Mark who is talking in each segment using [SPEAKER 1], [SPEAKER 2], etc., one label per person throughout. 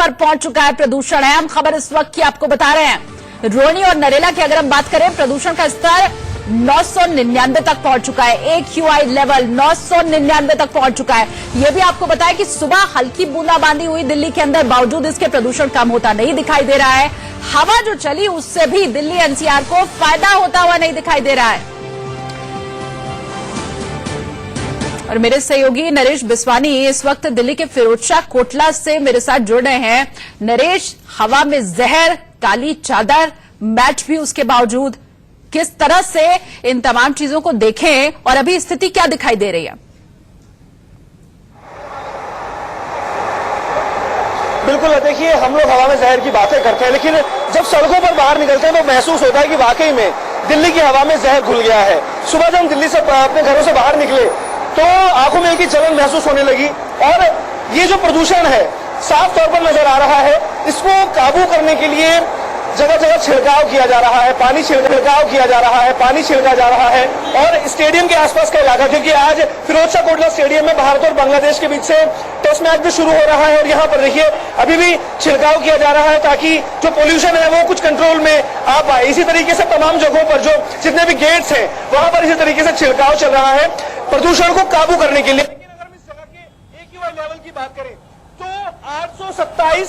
[SPEAKER 1] पर पहुंच चुका है प्रदूषण। अहम खबर इस वक्त की आपको बता रहे हैं। रोहिणी और नरेला की अगर हम बात करें, प्रदूषण का स्तर 999 तक पहुंच चुका है। AQI लेवल 999 तक पहुंच चुका है। यह भी आपको बताया कि सुबह हल्की बूंदाबांदी हुई दिल्ली के अंदर, बावजूद इसके प्रदूषण कम होता नहीं दिखाई दे रहा है। हवा जो चली उससे भी दिल्ली NCR को फायदा होता हुआ नहीं दिखाई दे रहा है। और मेरे सहयोगी नरेश बिस्वानी इस वक्त दिल्ली के फिरोजशाह कोटला से मेरे साथ जुड़ रहे हैं। नरेश, हवा में जहर, काली चादर, मैच भी उसके बावजूद, किस तरह से इन तमाम चीजों को देखें और अभी स्थिति क्या दिखाई दे रही है?
[SPEAKER 2] बिल्कुल, देखिए हम लोग हवा में जहर की बातें करते हैं, लेकिन जब सड़कों पर बाहर निकलते हैं तो महसूस होता है कि वाकई में दिल्ली की हवा में जहर घुल गया है। सुबह जब हम दिल्ली से अपने घरों से बाहर निकले तो आंखों में एक जलन महसूस होने लगी, और ये जो प्रदूषण है साफ तौर पर नजर आ रहा है। इसको काबू करने के लिए जगह जगह छिड़काव किया जा रहा है, पानी छिड़काव किया जा रहा है, पानी छिड़का जा रहा है। और स्टेडियम के आसपास का इलाका, क्योंकि आज फिरोजशाह कोटला स्टेडियम में भारत और बांग्लादेश के बीच से टेस्ट मैच भी शुरू हो रहा है, और यहाँ पर देखिए अभी भी छिड़काव किया जा रहा है ताकि जो पोल्यूशन है वो कुछ कंट्रोल में आ पाए। इसी तरीके से तमाम जगहों पर जो जितने भी गेट्स हैं वहां पर इसी तरीके से छिड़काव चल रहा है प्रदूषण को काबू करने के लिए। लेकिन अगर हम इस जगह के AQI लेवल की बात करें तो 827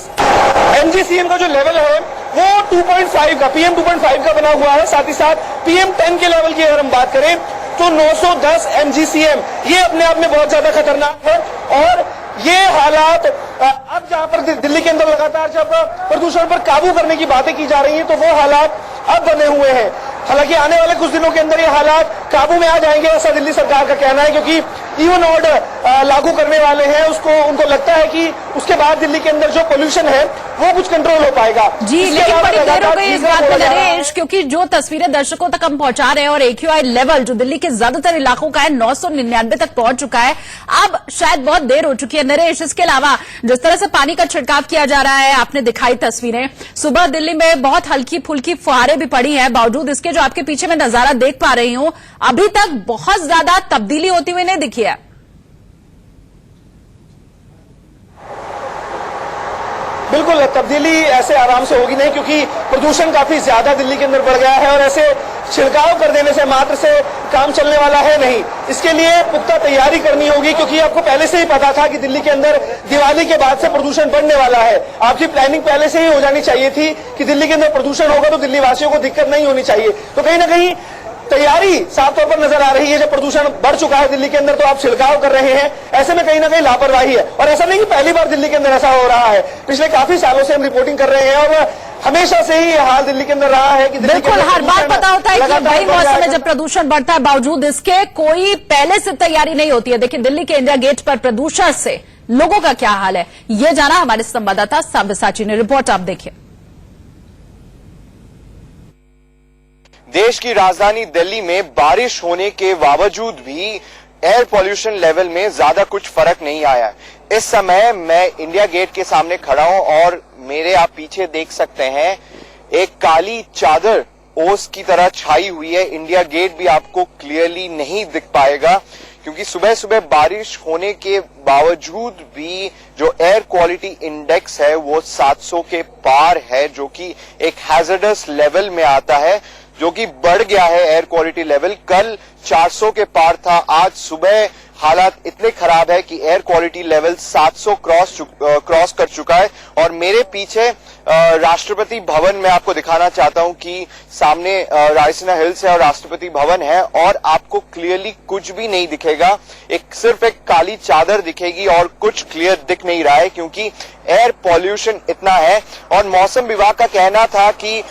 [SPEAKER 2] MGCM का जो लेवल है वो 2.5 का, PM 2.5 का बना हुआ है। साथ ही साथ PM 10 के लेवल की अगर हम बात करें तो 910 MGCM, ये अपने आप में बहुत ज्यादा खतरनाक है। और ये हालात अब जहां पर दिल्ली के अंदर लगातार जब प्रदूषण पर काबू करने की बातें की जा रही हैं तो वो हालात अब बने हुए हैं। हालांकि आने वाले कुछ दिनों के अंदर ये हालात काबू में आ जाएंगे, ऐसा दिल्ली सरकार का कहना है, क्योंकि इवन ऑर्डर लागू करने वाले हैं। उनको लगता है कि उसके बाद दिल्ली के अंदर जो पोल्यूशन है वो कुछ कंट्रोल हो पाएगा।
[SPEAKER 1] जी, लेकिन बड़ी देर हो गई इस बात में नरेश, क्योंकि जो तस्वीरें दर्शकों तक हम पहुंचा रहे हैं और AQI लेवल जो दिल्ली के ज्यादातर इलाकों का है 999 तक पहुंच चुका है। अब शायद बहुत देर हो चुकी है नरेश। इसके अलावा जिस तरह से पानी का छिड़काव किया जा रहा है, आपने दिखाई तस्वीरें, सुबह दिल्ली में बहुत हल्की फुल्की फुहारें भी पड़ी हैं, बावजूद इसके जो आपके पीछे में नजारा देख पा रही हूं, अभी तक बहुत ज्यादा तब्दीली होती हुई नहीं दिखी है।
[SPEAKER 2] बिल्कुल, तब्दीली ऐसे आराम से होगी नहीं, क्योंकि प्रदूषण काफी ज्यादा दिल्ली के अंदर बढ़ गया है और ऐसे छिड़काव कर देने से मात्र से काम चलने वाला है नहीं। इसके लिए पुख्ता तैयारी करनी होगी, क्योंकि आपको पहले से ही पता था कि दिल्ली के अंदर दिवाली के बाद से प्रदूषण बढ़ने वाला है। आपकी प्लानिंग पहले से ही हो जानी चाहिए थी कि दिल्ली के अंदर प्रदूषण होगा तो दिल्ली वासियों को दिक्कत नहीं होनी चाहिए। तो कहीं ना कहीं तैयारी साफ तौर पर नजर आ रही है। जब प्रदूषण बढ़ चुका है दिल्ली के अंदर तो आप छिड़काव कर रहे हैं, ऐसे में कहीं ना कहीं लापरवाही है। और ऐसा नहीं कि पहली बार दिल्ली के अंदर ऐसा हो रहा है, पिछले काफी सालों से हम रिपोर्टिंग कर रहे हैं और हमेशा से ही हाल दिल्ली के अंदर रहा है कि
[SPEAKER 1] बिल्कुल हर बार पता होता है कि भाई मौसम में जब प्रदूषण बढ़ता है, बावजूद इसके कोई पहले से तैयारी नहीं होती है। देखिए दिल्ली के इंडिया गेट पर प्रदूषण से लोगों का क्या हाल है, ये जाना हमारे संवाददाता साबिसाची ने। रिपोर्ट आप देखिए।
[SPEAKER 3] देश की राजधानी दिल्ली में बारिश होने के बावजूद भी एयर पॉल्यूशन लेवल में ज्यादा कुछ फर्क नहीं आया। इस समय मैं इंडिया गेट के सामने खड़ा हूं और मेरे आप पीछे देख सकते हैं एक काली चादर ओस की तरह छाई हुई है। इंडिया गेट भी आपको क्लियरली नहीं दिख पाएगा, क्योंकि सुबह सुबह बारिश होने के बावजूद भी जो एयर क्वालिटी इंडेक्स है वो 700 के पार है, जो कि एक हैजर्डस लेवल में आता है, जो कि बढ़ गया है एयर क्वालिटी लेवल। कल 400 के पार था, आज सुबह हालात इतने खराब है कि एयर क्वालिटी लेवल 700 क्रॉस कर चुका है। और मेरे पीछे राष्ट्रपति भवन मैं आपको दिखाना चाहता हूं कि सामने रायसीना हिल्स है और राष्ट्रपति भवन है, और आपको क्लियरली कुछ भी नहीं दिखेगा, सिर्फ एक काली चादर दिखेगी और कुछ क्लियर दिख नहीं रहा है, क्योंकि एयर पॉल्यूशन इतना है। और मौसम विभाग का कहना था कि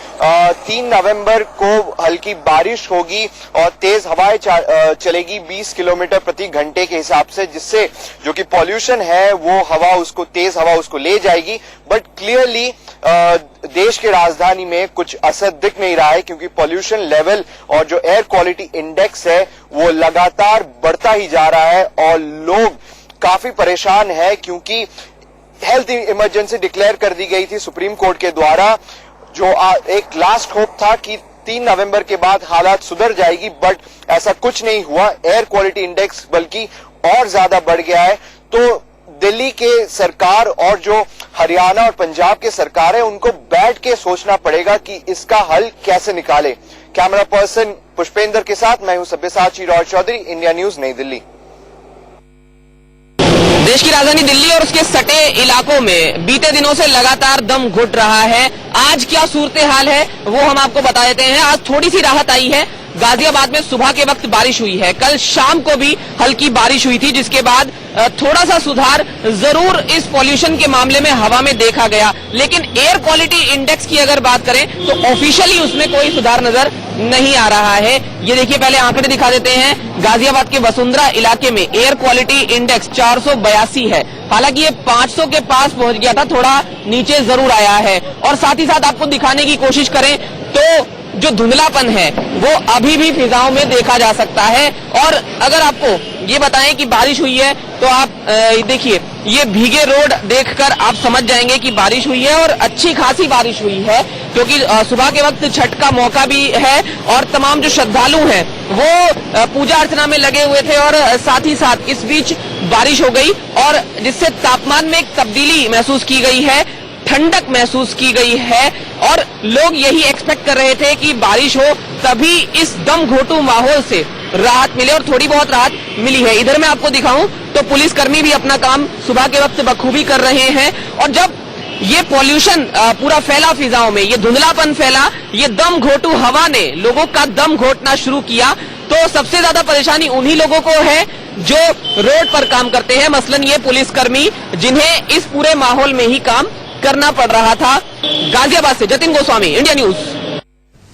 [SPEAKER 3] 3 नवंबर को हल्की बारिश होगी और तेज हवाएं चलेगी 20 किलोमीटर प्रति घंटे के हिसाब से, जिससे जो कि पॉल्यूशन है वो हवा उसको तेज हवा उसको ले जाएगी। बट क्लियरली देश के राजधानी में कुछ असर दिख नहीं रहा है, क्योंकि पॉल्यूशन लेवल और जो एयर क्वालिटी इंडेक्स है वो लगातार बढ़ता ही जा रहा है और लोग काफी परेशान है, क्योंकि हेल्थ इमरजेंसी डिक्लेयर कर दी गई थी सुप्रीम कोर्ट के द्वारा। जो एक लास्ट होप था कि 3 नवंबर के बाद हालात सुधर जाएगी, बट ऐसा कुछ नहीं हुआ। एयर क्वालिटी इंडेक्स बल्कि और ज्यादा बढ़ गया है। तो दिल्ली के सरकार और जो हरियाणा और पंजाब की सरकार है, उनको बैठ के सोचना पड़ेगा कि इसका हल कैसे निकाले। कैमरा पर्सन पुष्पेंद्र के साथ मैं हूं सब्यसाची रॉय चौधरी, इंडिया न्यूज, नई दिल्ली।
[SPEAKER 4] देश की राजधानी दिल्ली और उसके सटे इलाकों में बीते दिनों से लगातार दम घुट रहा है। आज क्या सूरत हाल है वो हम आपको बता देते हैं। आज थोड़ी सी राहत आई है। गाजियाबाद में सुबह के वक्त बारिश हुई है, कल शाम को भी हल्की बारिश हुई थी, जिसके बाद थोड़ा सा सुधार जरूर इस पॉल्यूशन के मामले में हवा में देखा गया। लेकिन एयर क्वालिटी इंडेक्स की अगर बात करें तो ऑफिशियली उसमें कोई सुधार नजर नहीं आ रहा है। ये देखिए, पहले आंकड़े दिखा देते हैं। गाजियाबाद के वसुंधरा इलाके में एयर क्वालिटी इंडेक्स 482 है। हालांकि ये 500 के पास पहुंच गया था, थोड़ा नीचे जरूर आया है। और साथ ही साथ आपको दिखाने की कोशिश करें तो जो धुंधलापन है वो अभी भी फिजाओं में देखा जा सकता है। और अगर आपको ये बताएं कि बारिश हुई है तो आप देखिए, ये भीगे रोड देखकर आप समझ जाएंगे कि बारिश हुई है और अच्छी खासी बारिश हुई है, क्योंकि सुबह के वक्त छठ का मौका भी है और तमाम जो श्रद्धालु हैं वो पूजा अर्चना में लगे हुए थे। और साथ ही साथ इस बीच बारिश हो गई और जिससे तापमान में एक तब्दीली महसूस की गई है, ठंडक महसूस की गई है। और लोग यही एक्सपेक्ट कर रहे थे कि बारिश हो, तभी इस दम घोटू माहौल से राहत मिले, और थोड़ी बहुत राहत मिली है। इधर मैं आपको दिखाऊं तो पुलिसकर्मी भी अपना काम सुबह के वक्त बखूबी कर रहे हैं। और जब ये पॉल्यूशन पूरा फैला फिजाओं में, ये धुंधलापन फैला, ये दम घोटू हवा ने लोगों का दम घोटना शुरू किया, तो सबसे ज्यादा परेशानी उन्हीं लोगों को है जो रोड पर काम करते हैं, मसलन ये पुलिसकर्मी, जिन्हें इस पूरे माहौल में ही काम करना पड़ रहा था। गाजियाबाद से जतिन गोस्वामी, इंडिया न्यूज।